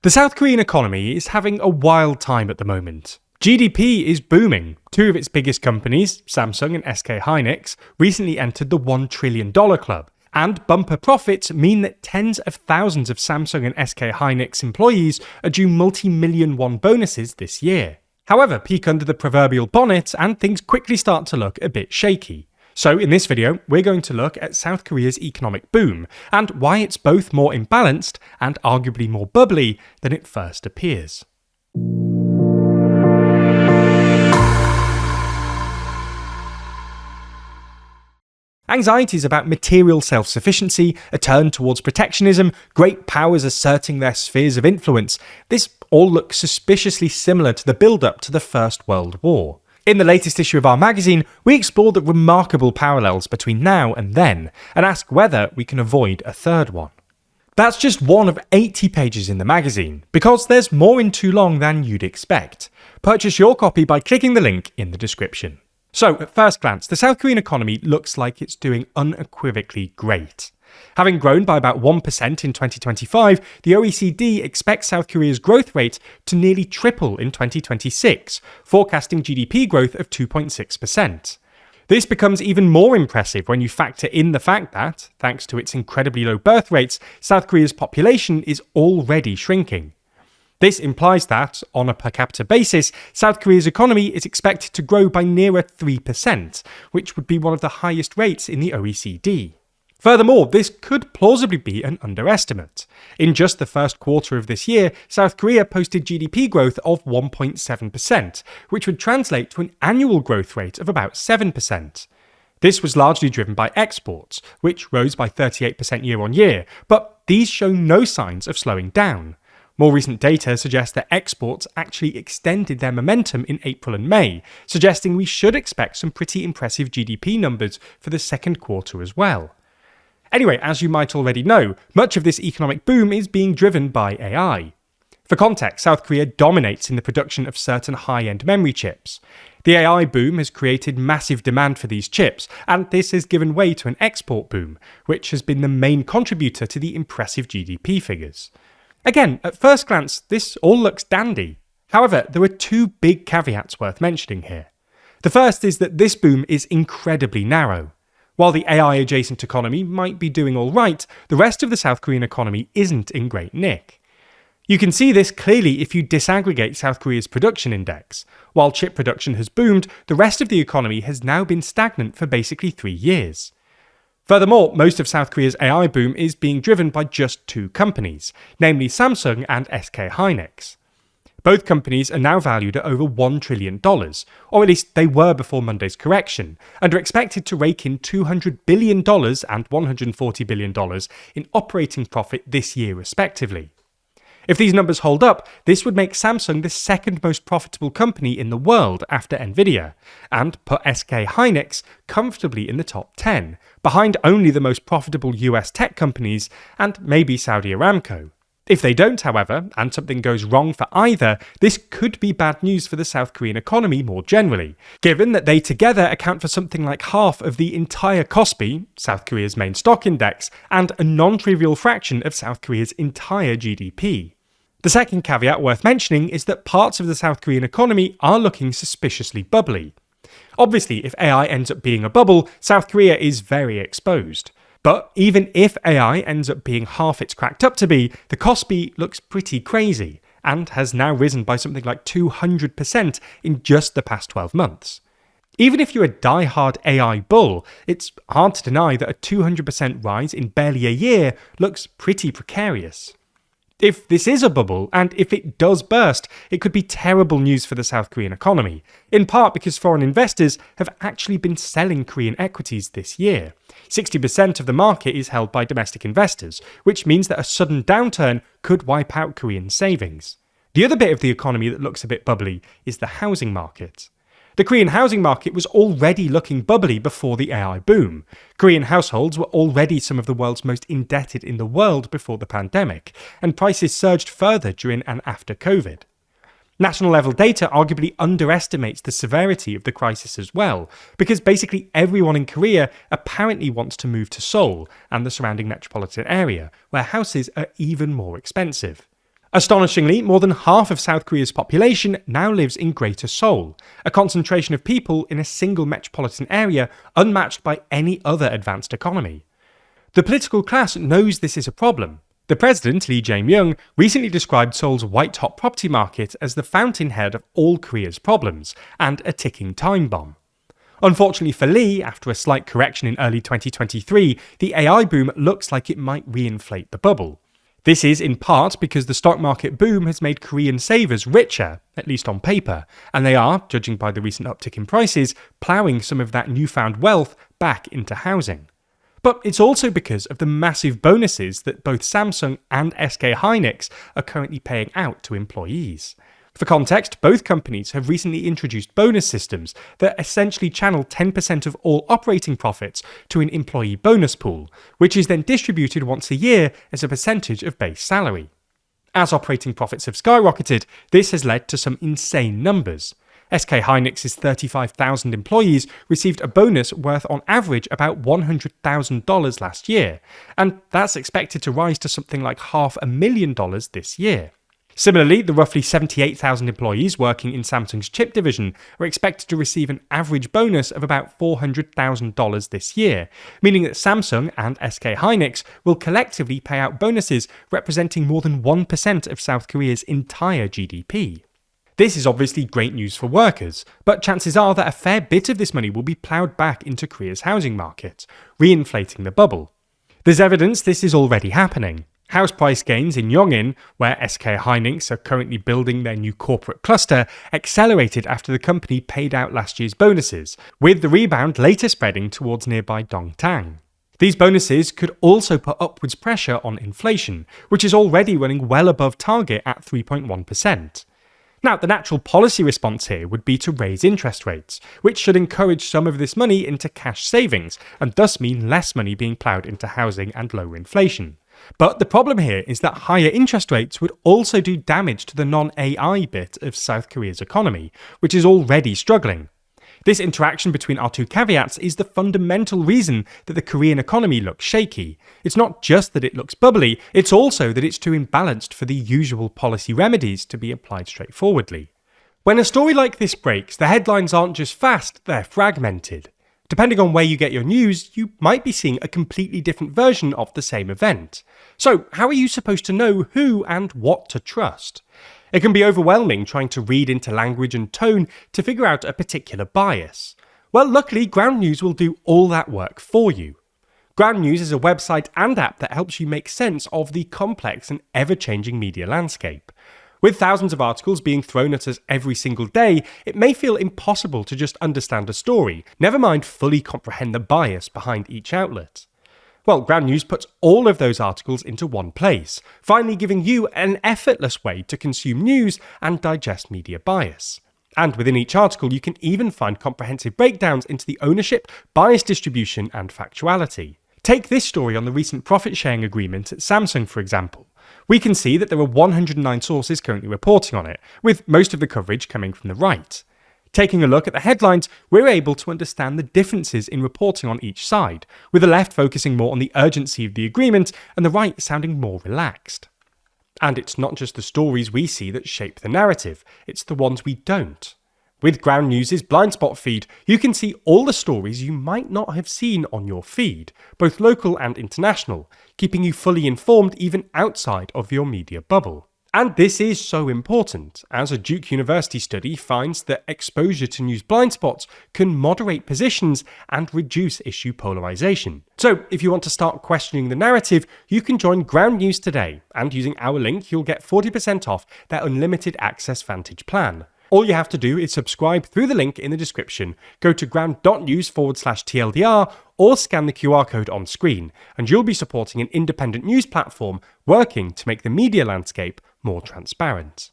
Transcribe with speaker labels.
Speaker 1: The South Korean economy is having a wild time at the moment. GDP is booming. Two of its biggest companies, Samsung and SK Hynix, recently entered the $1 trillion club. And bumper profits mean that tens of thousands of Samsung and SK Hynix employees are due multi-million won bonuses this year. However, peek under the proverbial bonnet and things quickly start to look a bit shaky. So in this video, we're going to look at South Korea's economic boom and why it's both more imbalanced and arguably more bubbly than it first appears. Anxieties about material self-sufficiency, a turn towards protectionism, great powers asserting their spheres of influence, this all looks suspiciously similar to the build-up to the First World War. In the latest issue of our magazine, we explore the remarkable parallels between now and then, and ask whether we can avoid a third one. That's just one of 80 pages in the magazine, because there's more in too long than you'd expect. Purchase your copy by clicking the link in the description. So, at first glance, the South Korean economy looks like it's doing unequivocally great. Having grown by about 1% in 2025, the OECD expects South Korea's growth rate to nearly triple in 2026, forecasting GDP growth of 2.6%. This becomes even more impressive when you factor in the fact that, thanks to its incredibly low birth rates, South Korea's population is already shrinking. This implies that, on a per capita basis, South Korea's economy is expected to grow by nearer 3%, which would be one of the highest rates in the OECD. Furthermore, this could plausibly be an underestimate. In just the first quarter of this year, South Korea posted GDP growth of 1.7%, which would translate to an annual growth rate of about 7%. This was largely driven by exports, which rose by 38% year on year, but these show no signs of slowing down. More recent data suggests that exports actually extended their momentum in April and May, suggesting we should expect some pretty impressive GDP numbers for the second quarter as well. Anyway, as you might already know, much of this economic boom is being driven by AI. For context, South Korea dominates in the production of certain high-end memory chips. The AI boom has created massive demand for these chips, and this has given way to an export boom, which has been the main contributor to the impressive GDP figures. Again, at first glance, this all looks dandy. However, there are two big caveats worth mentioning here. The first is that this boom is incredibly narrow. While the AI-adjacent economy might be doing all right, the rest of the South Korean economy isn't in great nick. You can see this clearly if you disaggregate South Korea's production index. While chip production has boomed, the rest of the economy has now been stagnant for basically 3 years. Furthermore, most of South Korea's AI boom is being driven by just two companies, namely Samsung and SK Hynix. Both companies are now valued at over $1 trillion, or at least they were before Monday's correction, and are expected to rake in $200 billion and $140 billion in operating profit this year respectively. If these numbers hold up, this would make Samsung the second most profitable company in the world after Nvidia, and put SK Hynix comfortably in the top 10, behind only the most profitable US tech companies and maybe Saudi Aramco. If they don't, however, and something goes wrong for either, this could be bad news for the South Korean economy more generally, given that they together account for something like half of the entire Kospi, South Korea's main stock index, and a non-trivial fraction of South Korea's entire GDP. The second caveat worth mentioning is that parts of the South Korean economy are looking suspiciously bubbly. Obviously, if AI ends up being a bubble, South Korea is very exposed. But even if AI ends up being half it's cracked up to be, the Kospi looks pretty crazy, and has now risen by something like 200% in just the past 12 months. Even if you're a die-hard AI bull, it's hard to deny that a 200% rise in barely a year looks pretty precarious. If this is a bubble, and if it does burst, it could be terrible news for the South Korean economy, in part because foreign investors have actually been selling Korean equities this year. 60% of the market is held by domestic investors, which means that a sudden downturn could wipe out Korean savings. The other bit of the economy that looks a bit bubbly is the housing market. The Korean housing market was already looking bubbly before the AI boom. Korean households were already some of the world's most indebted in the world before the pandemic, and prices surged further during and after COVID. National level data arguably underestimates the severity of the crisis as well, because basically everyone in Korea apparently wants to move to Seoul and the surrounding metropolitan area, where houses are even more expensive. Astonishingly, more than half of South Korea's population now lives in Greater Seoul, a concentration of people in a single metropolitan area unmatched by any other advanced economy. The political class knows this is a problem. The president, Lee Jae-myung, recently described Seoul's white-hot property market as the fountainhead of all Korea's problems and a ticking time bomb. Unfortunately for Lee, after a slight correction in early 2023, the AI boom looks like it might reinflate the bubble. This is in part because the stock market boom has made Korean savers richer, at least on paper, and they are, judging by the recent uptick in prices, ploughing some of that newfound wealth back into housing. But it's also because of the massive bonuses that both Samsung and SK hynix are currently paying out to employees. For context, both companies have recently introduced bonus systems that essentially channel 10% of all operating profits to an employee bonus pool, which is then distributed once a year as a percentage of base salary. As operating profits have skyrocketed, this has led to some insane numbers. SK hynix's 35,000 employees received a bonus worth on average about $100,000 last year, and that's expected to rise to something like $500,000 this year. Similarly, the roughly 78,000 employees working in Samsung's chip division are expected to receive an average bonus of about $400,000 this year, meaning that Samsung and SK hynix will collectively pay out bonuses representing more than 1% of South Korea's entire GDP. This is obviously great news for workers, but chances are that a fair bit of this money will be ploughed back into Korea's housing market, reinflating the bubble. There's evidence this is already happening. House price gains in Yongin, where SK hynix are currently building their new corporate cluster, accelerated after the company paid out last year's bonuses, with the rebound later spreading towards nearby Dongtang. These bonuses could also put upwards pressure on inflation, which is already running well above target at 3.1%. Now, the natural policy response here would be to raise interest rates, which should encourage some of this money into cash savings, and thus mean less money being ploughed into housing and lower inflation. But the problem here is that higher interest rates would also do damage to the non-AI bit of South Korea's economy, which is already struggling. This interaction between our two caveats is the fundamental reason that the Korean economy looks shaky. It's not just that it looks bubbly, it's also that it's too imbalanced for the usual policy remedies to be applied straightforwardly. When a story like this breaks, the headlines aren't just fast, they're fragmented. Depending on where you get your news, you might be seeing a completely different version of the same event. So, how are you supposed to know who and what to trust? It can be overwhelming trying to read into language and tone to figure out a particular bias. Well, luckily, Ground News will do all that work for you. Ground News is a website and app that helps you make sense of the complex and ever-changing media landscape. With thousands of articles being thrown at us every single day, it may feel impossible to just understand a story, never mind fully comprehend the bias behind each outlet. Well, Ground News puts all of those articles into one place, finally giving you an effortless way to consume news and digest media bias. And within each article, you can even find comprehensive breakdowns into the ownership, bias distribution, and factuality. Take this story on the recent profit-sharing agreement at Samsung, for example. We can see that there are 109 sources currently reporting on it, with most of the coverage coming from the right. Taking a look at the headlines, we're able to understand the differences in reporting on each side, with the left focusing more on the urgency of the agreement and the right sounding more relaxed. And it's not just the stories we see that shape the narrative, it's the ones we don't. With Ground News' blind spot feed, you can see all the stories you might not have seen on your feed, both local and international, keeping you fully informed even outside of your media bubble. And this is so important, as a Duke University study finds that exposure to news blind spots can moderate positions and reduce issue polarization. So, if you want to start questioning the narrative, you can join Ground News today, and using our link, you'll get 40% off their unlimited access Vantage plan. All you have to do is subscribe through the link in the description, go to ground.news/TLDR, or scan the QR code on screen, and you'll be supporting an independent news platform working to make the media landscape more transparent.